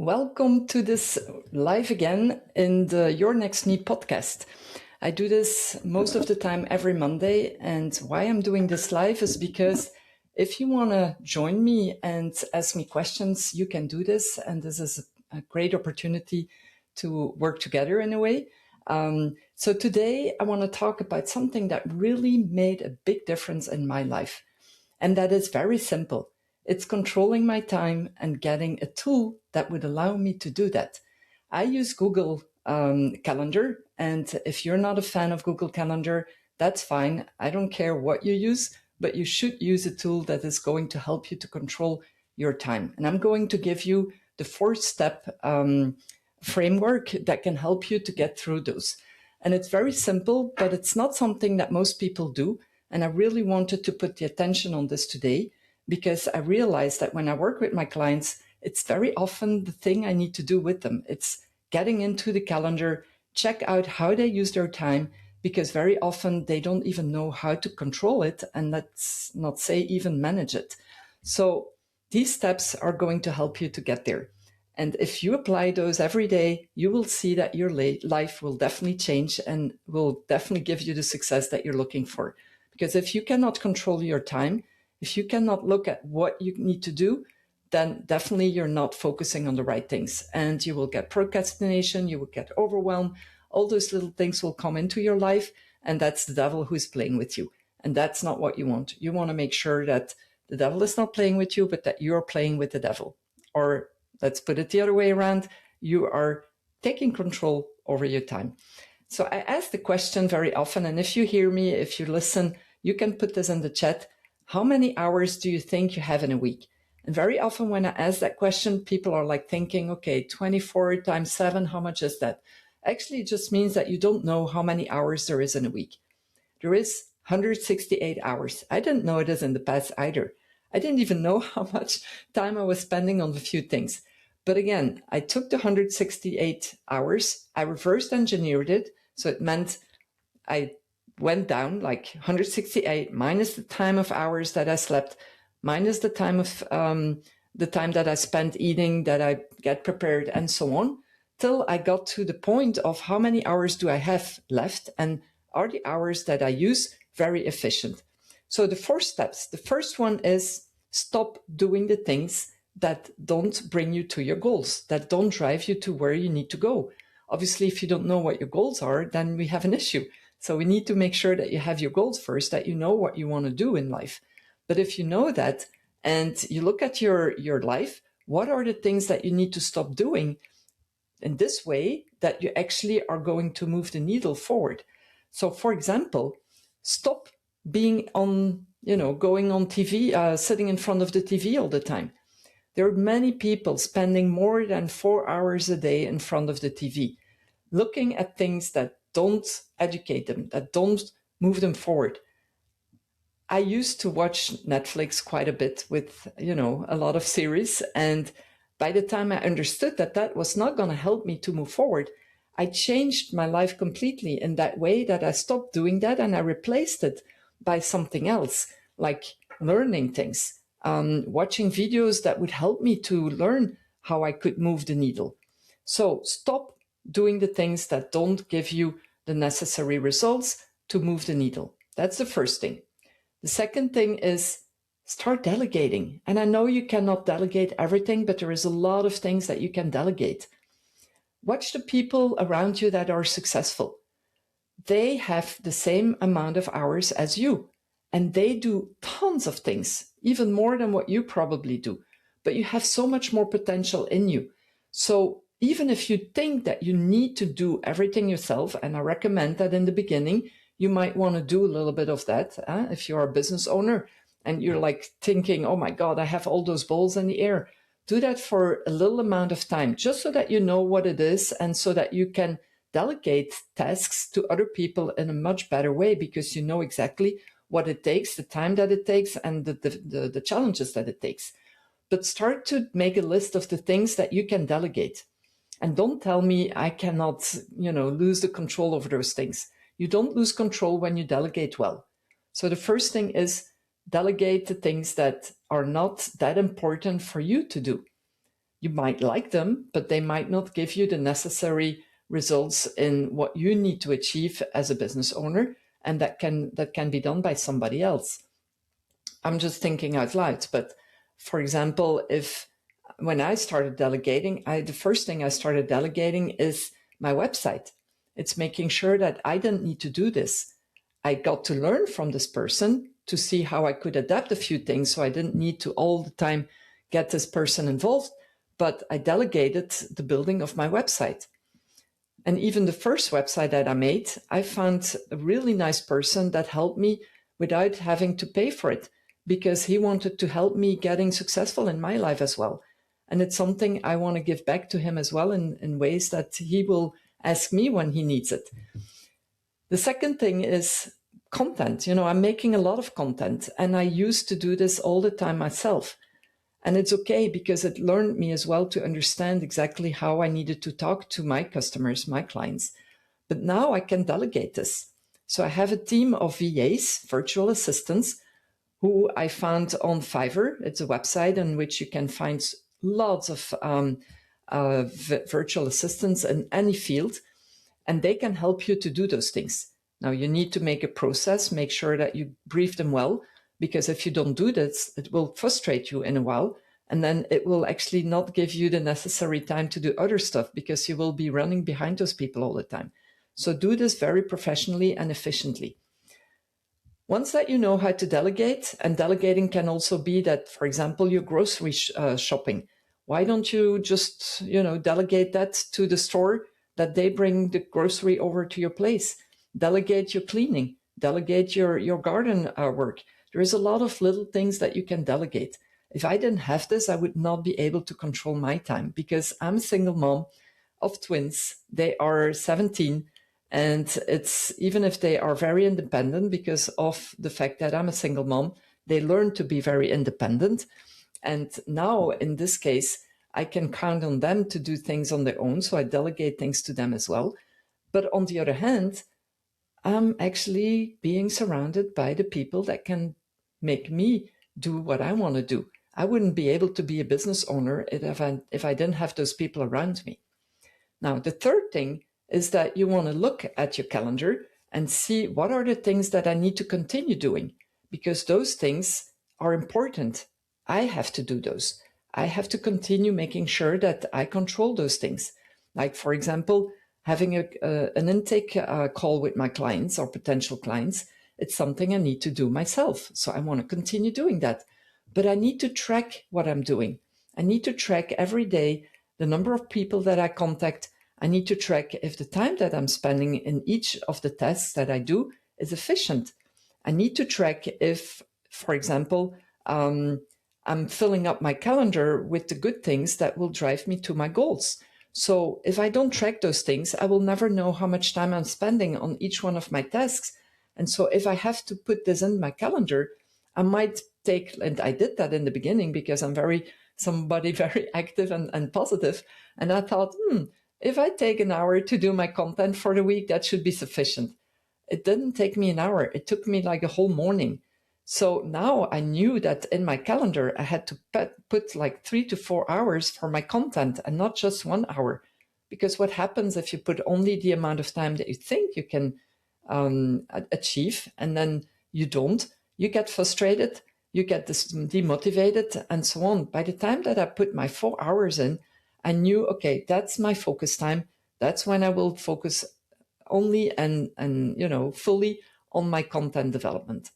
Welcome to this live again in the Your Next Me podcast. I do this most of the time every Monday, and why I'm doing this live is because if you want to join me and ask me questions, you can do this, and this is a great opportunity to work together in a way. So today I want to talk about something that really made a big difference in my life, and that is very simple. It's controlling my time and getting a tool that would allow me to do that. I use Google Calendar, and if you're not a fan of Google Calendar, that's fine. I don't care what you use, but you should use a tool that is going to help you to control your time. And I'm going to give you the 4-step framework that can help you to get through those. And it's very simple, but it's not something that most people do. And I really wanted to put the attention on this today, because I realized that when I work with my clients, it's very often the thing I need to do with them. It's getting into the calendar, check out how they use their time, because very often they don't even know how to control it, and let's not say even manage it. So these steps are going to help you to get there. And if you apply those every day, you will see that your life will definitely change and will definitely give you the success that you're looking for. Because if you cannot control your time, if you cannot look at what you need to do, then definitely you're not focusing on the right things, and you will get procrastination, you will get overwhelmed. All those little things will come into your life, and that's the devil who's playing with you. And that's not what you want. You want to make sure that the devil is not playing with you, but that you're playing with the devil. Or let's put it the other way around. You are taking control over your time. So I ask the question very often, and if you hear me, if you listen, you can put this in the chat. How many hours do you think you have in a week? And very often when I ask that question, people are like thinking, okay, 24 times 7, how much is that? Actually, it just means that you don't know how many hours there is in a week. There is 168 hours. I didn't know it is in the past either. I didn't even know how much time I was spending on a few things. But again, I took the 168 hours, I reverse engineered it. So it meant I went down like 168 minus the time of hours that I slept, minus the time that I spent eating, that I get prepared, and so on, till I got to the point of how many hours do I have left, and are the hours that I use very efficient. So the 4 steps. The first one is stop doing the things that don't bring you to your goals, that don't drive you to where you need to go. Obviously, if you don't know what your goals are, then we have an issue. So we need to make sure that you have your goals first, that you know what you want to do in life. But if you know that and you look at your life, what are the things that you need to stop doing in this way that you actually are going to move the needle forward? So for example, stop being on, going on TV, sitting in front of the TV all the time. There are many people spending more than 4 hours a day in front of the TV, looking at things that don't educate them, that don't move them forward. I used to watch Netflix quite a bit with, a lot of series. And by the time I understood that that was not going to help me to move forward, I changed my life completely in that way, that I stopped doing that and I replaced it by something else, like learning things, watching videos that would help me to learn how I could move the needle. So stop doing the things that don't give you the necessary results to move the needle. That's the first thing. The second thing is start delegating. And I know you cannot delegate everything, but there is a lot of things that you can delegate. Watch the people around you that are successful. They have the same amount of hours as you, and they do tons of things, even more than what you probably do. But you have so much more potential in you. So even if you think that you need to do everything yourself, and I recommend that in the beginning, you might want to do a little bit of that. If you're a business owner and you're like thinking, oh my God, I have all those balls in the air. Do that for a little amount of time, just so that you know what it is and so that you can delegate tasks to other people in a much better way, because you know exactly what it takes, the time that it takes, and the challenges that it takes. But start to make a list of the things that you can delegate. And don't tell me I cannot, lose the control over those things. You don't lose control when you delegate well. So the first thing is delegate the things that are not that important for you to do. You might like them, but they might not give you the necessary results in what you need to achieve as a business owner, and that can be done by somebody else. I'm just thinking out loud, but for example, when I started delegating, the first thing I started delegating is my website. It's making sure that I didn't need to do this. I got to learn from this person to see how I could adapt a few things, so I didn't need to all the time get this person involved, but I delegated the building of my website. And even the first website that I made, I found a really nice person that helped me without having to pay for it, because he wanted to help me getting successful in my life as well. And it's something I want to give back to him as well in ways that he will ask me when he needs it. The second thing is content. I'm making a lot of content, and I used to do this all the time myself. And it's okay, because it learned me as well to understand exactly how I needed to talk to my customers, my clients. But now I can delegate this. So I have a team of VAs, virtual assistants, who I found on Fiverr. It's a website on which you can find lots of virtual assistants in any field, and they can help you to do those things. Now, you need to make a process, make sure that you brief them well, because if you don't do this, it will frustrate you in a while, and then it will actually not give you the necessary time to do other stuff, because you will be running behind those people all the time. So do this very professionally and efficiently. Once that you know how to delegate, and delegating can also be that, for example, your grocery shopping, why don't you just, delegate that to the store, that they bring the grocery over to your place? Delegate your cleaning, delegate your garden work. There is a lot of little things that you can delegate. If I didn't have this, I would not be able to control my time, because I'm a single mom of twins. They are 17. And it's, even if they are very independent, because of the fact that I'm a single mom, they learn to be very independent. And now, in this case, I can count on them to do things on their own. So I delegate things to them as well. But on the other hand, I'm actually being surrounded by the people that can make me do what I want to do. I wouldn't be able to be a business owner if I didn't have those people around me. Now, the third thing is that you want to look at your calendar and see what are the things that I need to continue doing, because those things are important. I have to do those. I have to continue making sure that I control those things. Like, for example, having an intake call with my clients or potential clients. It's something I need to do myself. So I want to continue doing that. But I need to track what I'm doing. I need to track every day the number of people that I contact. I need to track if the time that I'm spending in each of the tasks that I do is efficient. I need to track if, for example, I'm filling up my calendar with the good things that will drive me to my goals. So if I don't track those things, I will never know how much time I'm spending on each one of my tasks. And so if I have to put this in my calendar, I might take, and I did that in the beginning because I'm somebody very active and positive. And I thought, if I take an hour to do my content for the week, that should be sufficient. It didn't take me an hour. It took me like a whole morning. So now I knew that in my calendar, I had to put like 3 to 4 hours for my content and not just 1 hour. Because what happens if you put only the amount of time that you think you can achieve, and then you don't, you get frustrated, you get demotivated, and so on. By the time that I put my 4 hours in, I knew, okay, that's my focus time. That's when I will focus only and fully on my content development.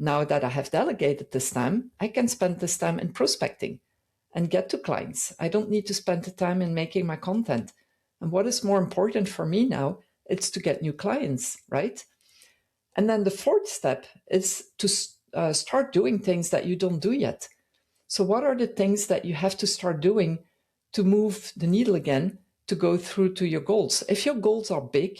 Now that I have delegated this time, I can spend this time in prospecting and get to clients. I don't need to spend the time in making my content. And what is more important for me now, it's to get new clients, right? And then the fourth step is to start doing things that you don't do yet. So what are the things that you have to start doing to move the needle again, to go through to your goals? If your goals are big,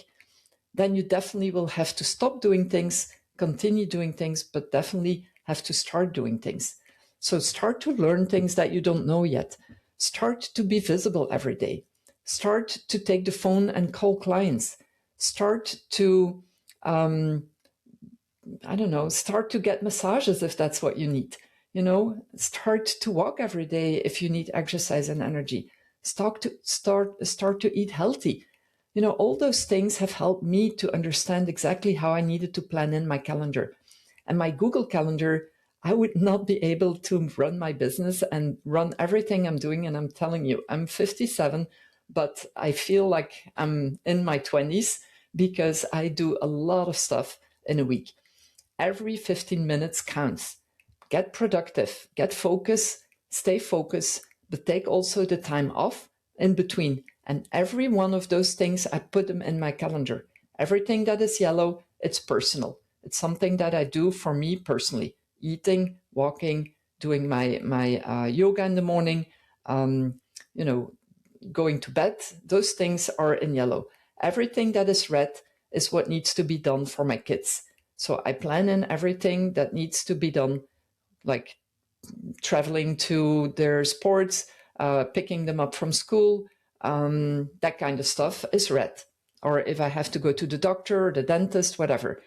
then you definitely will have to stop doing things, continue doing things, but definitely have to start doing things. So start to learn things that you don't know yet. Start to be visible every day. Start to take the phone and call clients. Start to, start to get massages if that's what you need. Start to walk every day if you need exercise and energy. Start to eat healthy. All those things have helped me to understand exactly how I needed to plan in my calendar. And my Google Calendar, I would not be able to run my business and run everything I'm doing. And I'm telling you, I'm 57, but I feel like I'm in my 20s because I do a lot of stuff in a week. Every 15 minutes counts. Get productive, get focus, stay focused, but take also the time off in between. And every one of those things, I put them in my calendar. Everything that is yellow, it's personal. It's something that I do for me personally. Eating, walking, doing my yoga in the morning, going to bed. Those things are in yellow. Everything that is red is what needs to be done for my kids. So I plan in everything that needs to be done, like traveling to their sports, picking them up from school, that kind of stuff is red. Or if I have to go to the doctor, the dentist, whatever.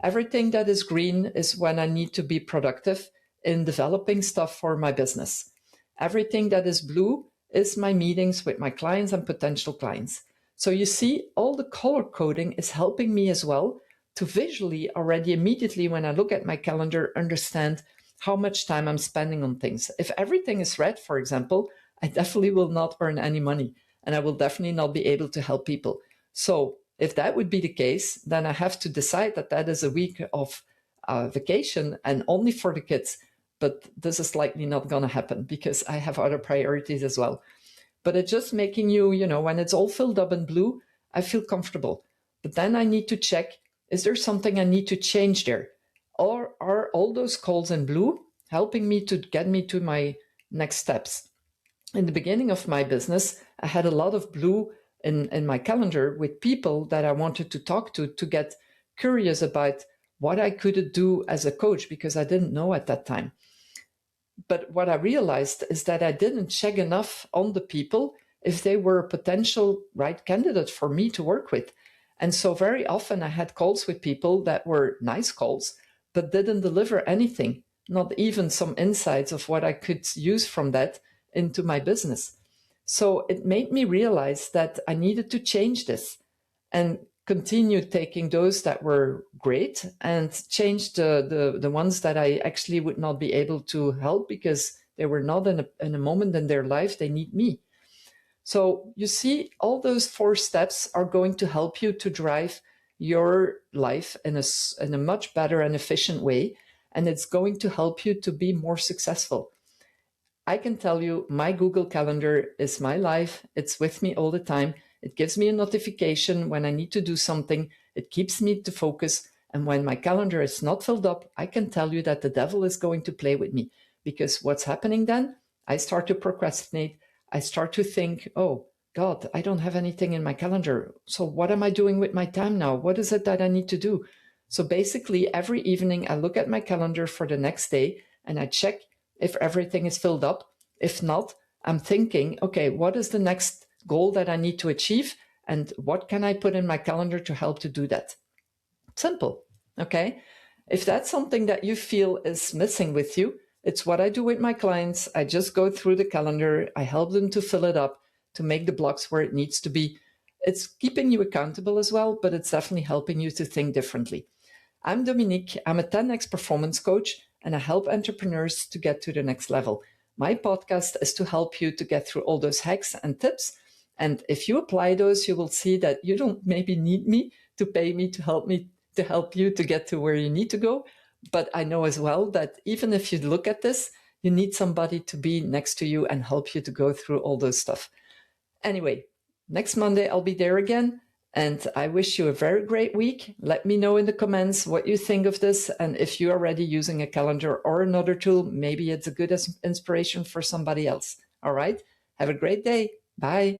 Everything that is green is when I need to be productive in developing stuff for my business. Everything that is blue is my meetings with my clients and potential clients. So you see, all the color coding is helping me as well to visually already immediately when I look at my calendar, understand how much time I'm spending on things. If everything is red, for example, I definitely will not earn any money and I will definitely not be able to help people. So if that would be the case, then I have to decide that that is a week of vacation and only for the kids. But this is likely not going to happen because I have other priorities as well. But it's just making you, when it's all filled up in blue, I feel comfortable. But then I need to check, is there something I need to change there? Or are all those calls in blue helping me to get me to my next steps? In the beginning of my business, I had a lot of blue in my calendar with people that I wanted to talk to get curious about what I could do as a coach because I didn't know at that time. But what I realized is that I didn't check enough on the people if they were a potential right candidate for me to work with. And so very often I had calls with people that were nice calls, but didn't deliver anything, not even some insights of what I could use from that into my business. So it made me realize that I needed to change this and continue taking those that were great and change the ones that I actually would not be able to help because they were not in a moment in their life they need me. So you see, all those 4 steps are going to help you to drive your life in a much better and efficient way. And it's going to help you to be more successful. I can tell you my Google Calendar is my life. It's with me all the time. It gives me a notification when I need to do something. It keeps me to focus. And when my calendar is not filled up, I can tell you that the devil is going to play with me. Because what's happening then? I start to procrastinate. I start to think, oh, God, I don't have anything in my calendar. So what am I doing with my time now? What is it that I need to do? So basically, every evening I look at my calendar for the next day and I check if everything is filled up. If not, I'm thinking, okay, what is the next goal that I need to achieve? And what can I put in my calendar to help to do that? Simple, okay? If that's something that you feel is missing with you, it's what I do with my clients. I just go through the calendar. I help them to fill it up, to make the blocks where it needs to be. It's keeping you accountable as well, but it's definitely helping you to think differently. I'm Dominique. I'm a 10x performance coach, and I help entrepreneurs to get to the next level. My podcast is to help you to get through all those hacks and tips. And if you apply those, you will see that you don't maybe need me to pay me to help you to get to where you need to go. But I know as well that even if you look at this, you need somebody to be next to you and help you to go through all those stuff. Anyway, next Monday, I'll be there again. And I wish you a very great week. Let me know in the comments what you think of this. And if you're already using a calendar or another tool, maybe it's a good inspiration for somebody else. All right. Have a great day. Bye.